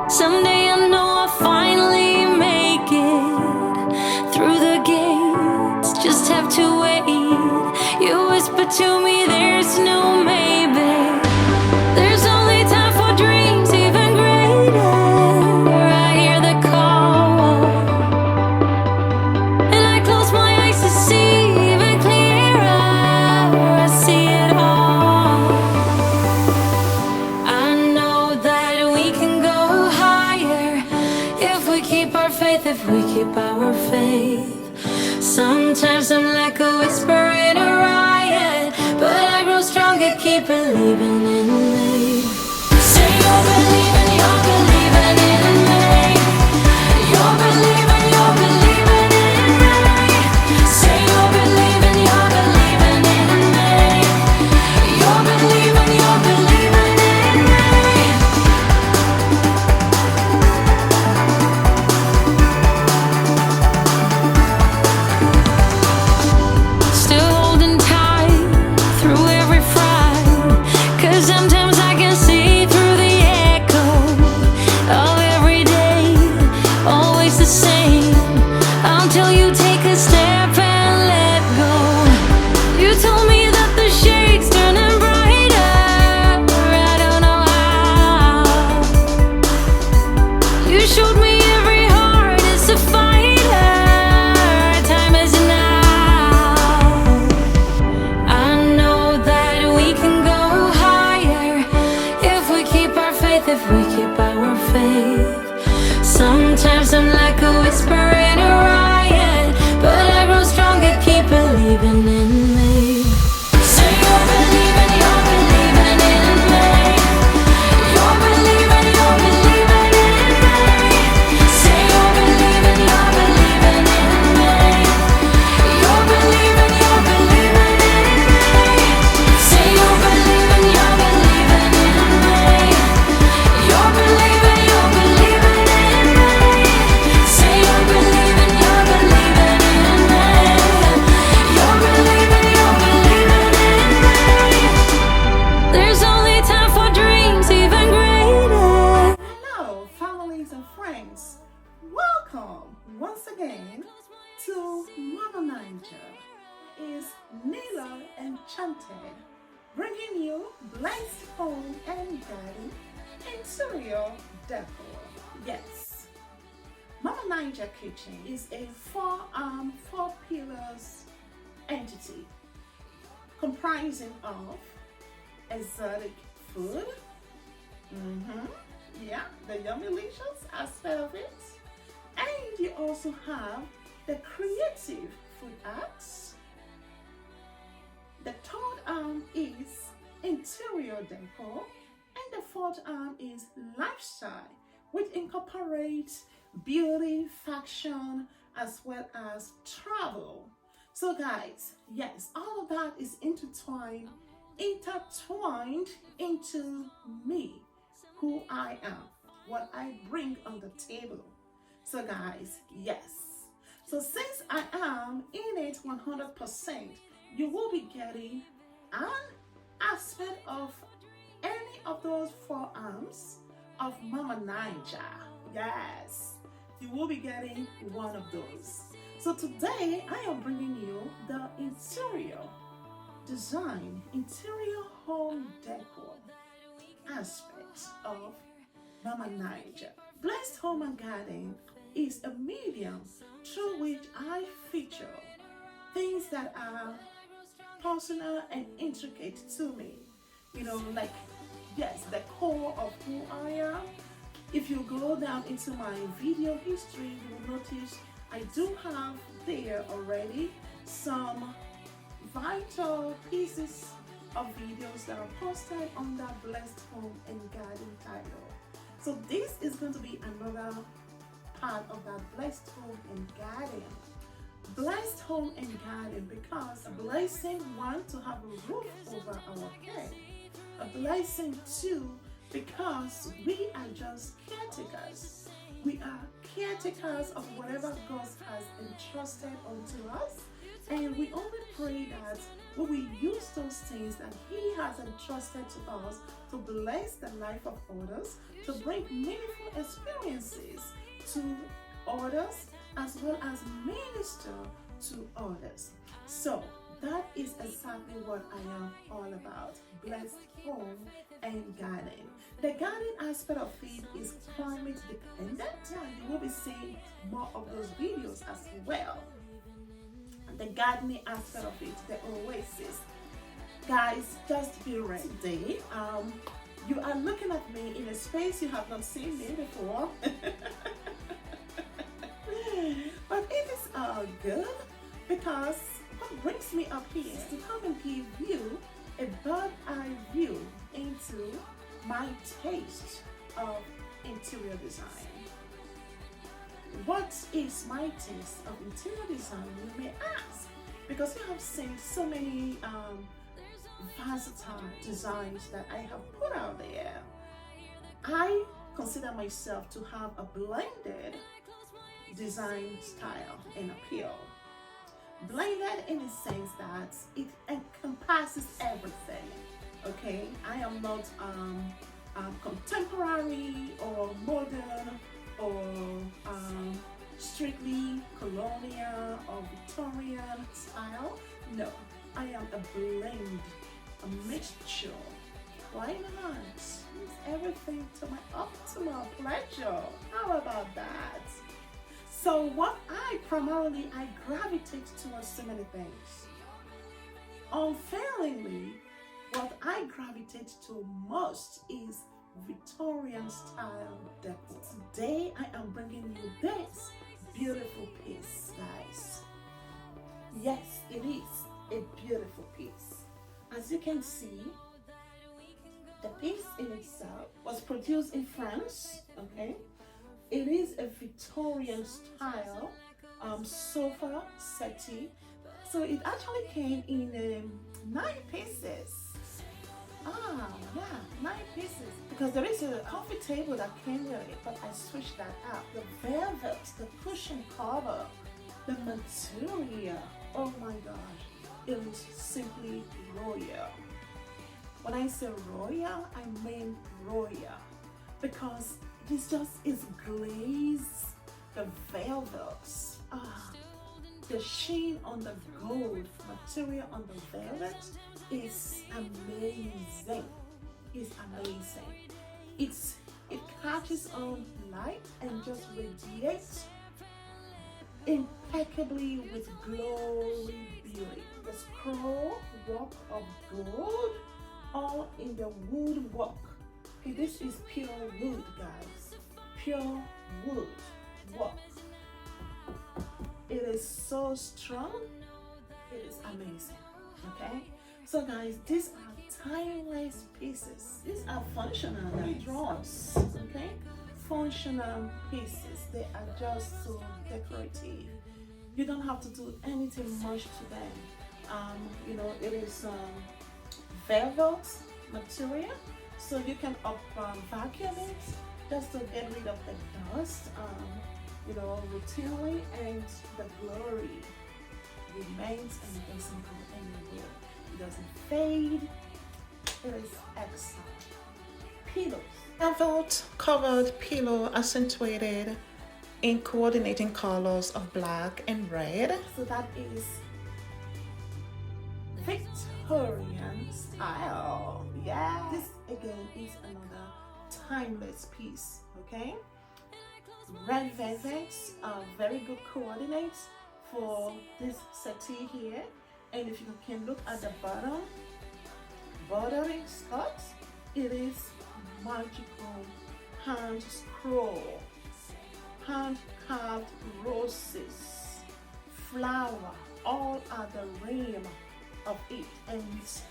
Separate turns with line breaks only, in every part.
Someday I know I'll finally make it through the gates. Just have to wait. You whisper to me there's no maybe. There's only time for dreams even greater. I hear the call, and I close my eyes to see even clearer. I see it all. I know that we can go higher if we keep our faith, if we keep our faith. Sometimes I'm like a whisper in a riot, but I grow stronger, keep believing in me. Say you're believing in me. You're believing in me. Say you're believing in me. You're believing in me. Still holding tight through every fight, 'cause sometimes I can see through the echo of every day, always the same, until you take a step and let go. You told me that the shade's turning brighter, I don't know how. You showed me every heart is a fighter, time is now. I know that we can go higher if we keep our faith, if we keep our faith. Sometimes I'm like a whisper in a riot, but I grow stronger, keep believing in me. Say you're believing in me. You're believing in me. Say you're believing in me. You're believing in me. Say you're believing in me. You're believing in me. Say you're believing in me. You're believing in me. There's only time for dreams even greater.
Hello, families and friends. Welcome once again to Mama Ninja is Nila Enchanted, bringing you blessed home and garden interior decor. Yes, Mama Ninja Kitchen is a four-arm, four pillars entity comprising of exotic food. Yeah, the yummy-licious aspect of it. And you also have the creative food arts. The third arm is interior decor. And the fourth arm is lifestyle, which incorporates beauty, fashion, as well as travel. So guys, yes, all of that is intertwined into me, who I am, what I bring on the table. So guys, yes. So since I am in it 100%, you will be getting an aspect of any of those four arms of Mama Ninja. Yes, you will be getting one of those. So today I am bringing you the interior design, interior home decor aspects of Mama Ninja. Blessed Home and Garden is a medium through which I feature things that are personal and intricate to me. You know, like, yes, the core of who I am. If you go down into my video history, you will notice I do have there already some vital pieces of videos that are posted on that Blessed Home and Garden title. So this is going to be another part of that Blessed Home and Garden. Blessed home and garden because a blessing, one, to have a roof over our head. A blessing, two, because we are just caretakers. We are caretakers of whatever God has entrusted unto us. And we only pray that we will use those things that He has entrusted to us to bless the life of others, to bring meaningful experiences to others, as well as minister to others. So that is exactly what I am all about. Blessed home and garden. The garden aspect of it is climate dependent, and you will be seeing more of those videos as well. The gardening aspect of it, the oasis. Guys, just be ready. Today, you are looking at me in a space you have not seen me before. But it is good, because what brings me up here is to come and give you a bird's eye view into my taste of interior design. What is my taste of interior design, you may ask? Because you have seen so many versatile designs that I have put out there. I consider myself to have a blended design style and appeal. Blended in the sense that it encompasses everything. Okay, I am not contemporary or modern or strictly colonial or Victorian style. No, I am a blend, a mixture. Why not? It's everything to my optimal pleasure. How about that? So what I gravitate towards so many things. Unfailingly, what I gravitate to most is Victorian style decor. Today I am bringing you this beautiful piece, guys. Yes, it is a beautiful piece. As you can see, the piece in itself was produced in France, okay? It is a Victorian style sofa settee. So it actually came in 9 pieces. Yeah, 9 pieces. Because there is a coffee table that came with it, but I switched that out. The velvet, the cushion cover, the material. Oh my gosh, it is simply royal. When I say royal, I mean royal, because it's glazed, the velvets, the sheen on the gold material on the velvet is amazing. It's amazing. It catches on light and just radiates impeccably with glowy beauty. The scroll work of gold, all in the woodwork. Okay, this is pure wood, guys. Pure wood work. It is so strong. It is amazing. Okay, so guys, these are timeless pieces. These are functional drawers. Okay, functional pieces. They are just so decorative. You don't have to do anything much to them. It is velvet material, so you can vacuum it just to get rid of the dust, routinely, and the glory remains and it doesn't go anywhere. It doesn't fade. It is excellent. Pillows. Velvet covered pillow accentuated in coordinating colors of black and red. So that is Victorian style. Yeah. This again is another timeless piece. Okay. Red velvets are very good coordinates for this settee here. And if you can look at the bottom, bordering skirt, it is magical hand scroll, hand carved roses, flower, all at the rim of it, and with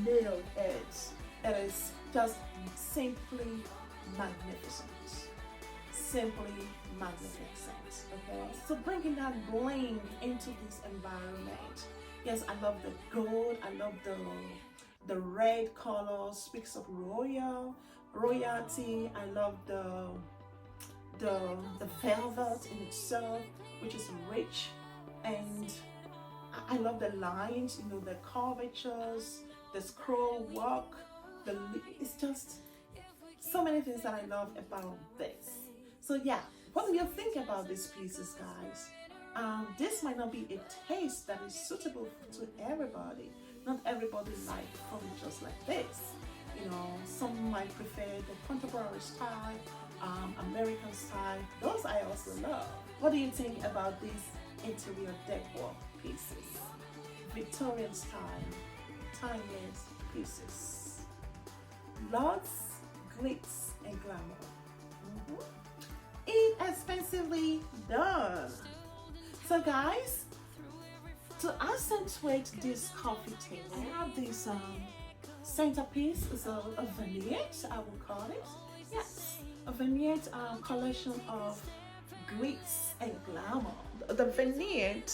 nail heads. It is just simply magnificent. Simply magnificent. Okay, so bringing that bling into this environment. Yes, I love the gold. I love the red color. Speaks of royalty. I love the velvet in itself, which is rich, and I love the lines, you know, the curvatures, the scroll work, it's just so many things that I love about this. So yeah, what do you think about these pieces, guys? This might not be a taste that is suitable to everybody. Not everybody like furnitures like this. You know, some might prefer the contemporary style, American style. Those I also love. What do you think about these interior decor pieces? Victorian style, timeless pieces. Lutz, Glitz, and Glamour. Inexpensively done. So guys, to accentuate this coffee table, I have this centerpiece, is a vignette, I would call it. Yes, a vignette collection of Glitz and Glamour. The vignette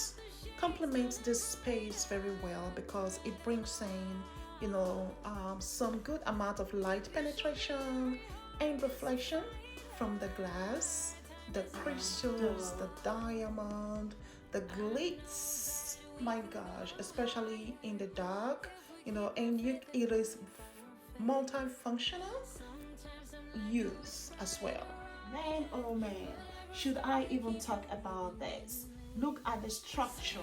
complements this space very well because it brings in, you know, some good amount of light penetration and reflection from the glass, the crystals, the diamond, the glitz. My gosh, especially in the dark, you know, and it is multifunctional use as well. Man, oh man, should I even talk about this? Look at the structure,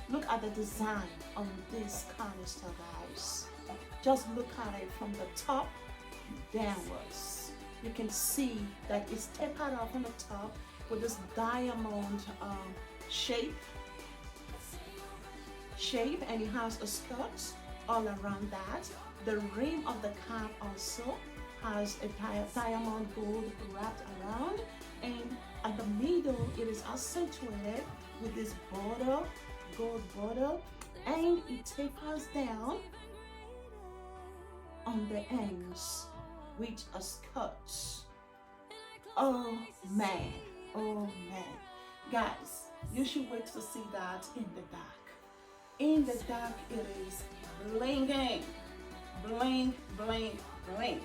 look at the design on this canister, guys. Just look at it from the top downwards. You can see that it's tapered off on the top with this diamond shape, and it has a skirt all around that. The rim of the cap also has a diamond gold wrapped around, and at the middle it is accentuated with this border, gold border, and it tapers down on the ends with a skirt. Oh man, oh man. Guys, you should wait to see that in the dark. In the dark it is blinging. Bling, bling, bling.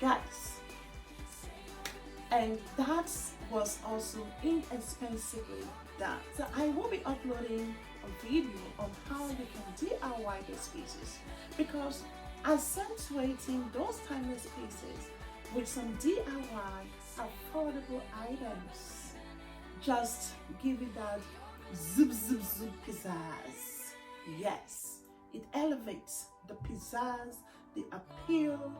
Guys, and that was also inexpensively done. So I will be uploading a video on how you can DIY these pieces, because accentuating those timeless pieces with some DIY affordable items just give it that zip zip zip pizzazz. Yes, it elevates the pizzazz, the appeal,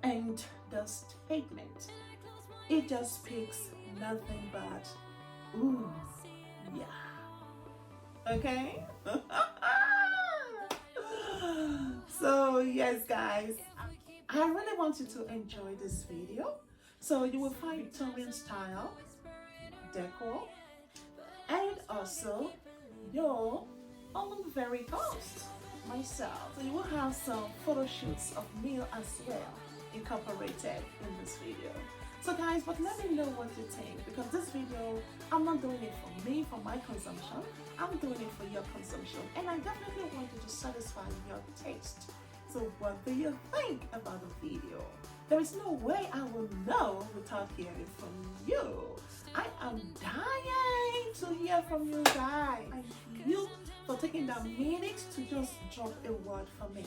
and the statement. It just speaks nothing but ooh, yeah. Okay. So yes, guys, I really want you to enjoy this video. So you will find Victorian style decor and also your own very host, myself. So you will have some photo shoots of me as well incorporated in this video. So guys, but let me know what you think, because this video, I'm not doing it for me, for my consumption. I'm doing it for your consumption, and I definitely want you to satisfy your taste. So what do you think about the video? There is no way I will know without hearing from you. I am dying to hear from you guys. Thank you for taking that minute to just drop a word for me.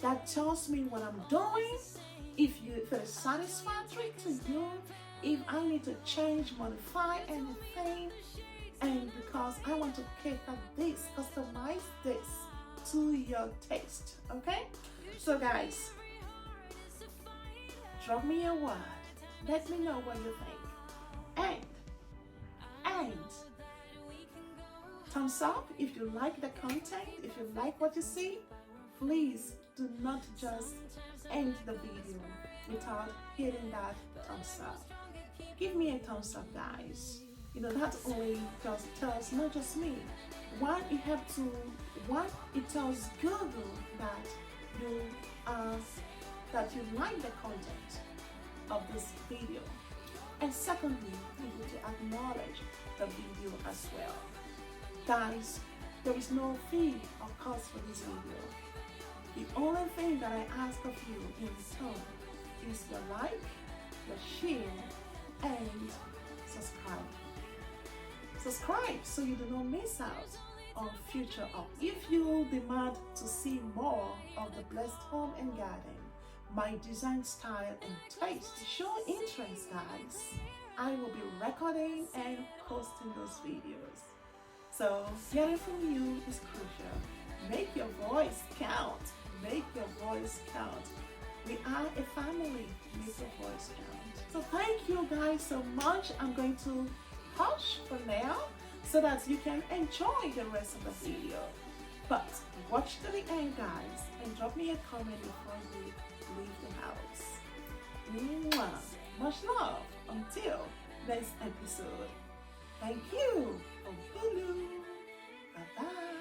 That tells me what I'm doing, if it is satisfactory to you, if I need to change, modify anything, and because I want to cater this, customize this to your taste. Okay? So guys, drop me a word. Let me know what you think. And thumbs up if you like the content, if you like what you see. Please do not just end the video without hitting that thumbs up. Give me a thumbs up, guys. You know, that only just tells not just me. It tells Google that you like the content of this video. And secondly, you need to acknowledge the video as well. Guys, there is no fee or cost for this video. The only thing that I ask of you in return is your like, your share, and subscribe. Subscribe so you do not miss out on future up. If you demand to see more of the blessed home and garden, my design style and taste, show interest, guys. I will be recording and posting those videos. So hearing from you is crucial. Make your voice count. Make your voice count. We are a family. Make your voice count. So thank you guys so much. I'm going to hush for now so that you can enjoy the rest of the video. But watch to the end, guys, and drop me a comment before you leave the house. Mwah. Much love until next episode. Thank you. Bye bye.